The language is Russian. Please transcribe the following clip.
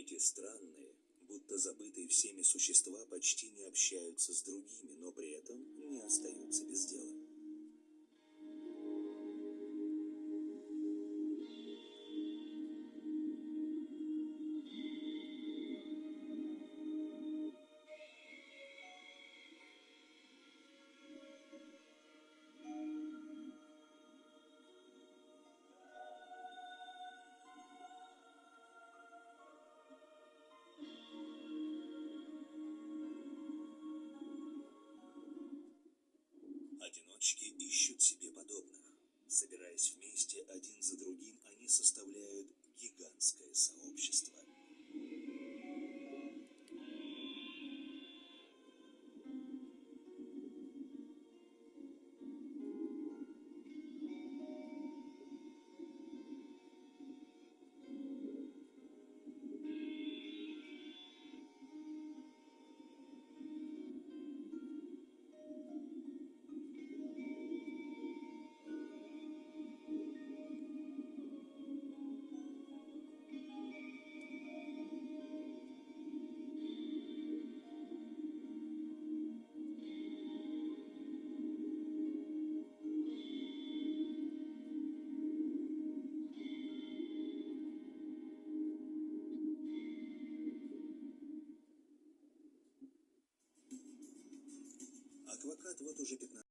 Эти странные, будто забытые всеми существа почти не общаются с другими, но при этом не остаются без дела. Одиночки ищут себе подобных. Собираясь вместе один за другим, они составляют гигантское сообщество. Аквакат вот уже 15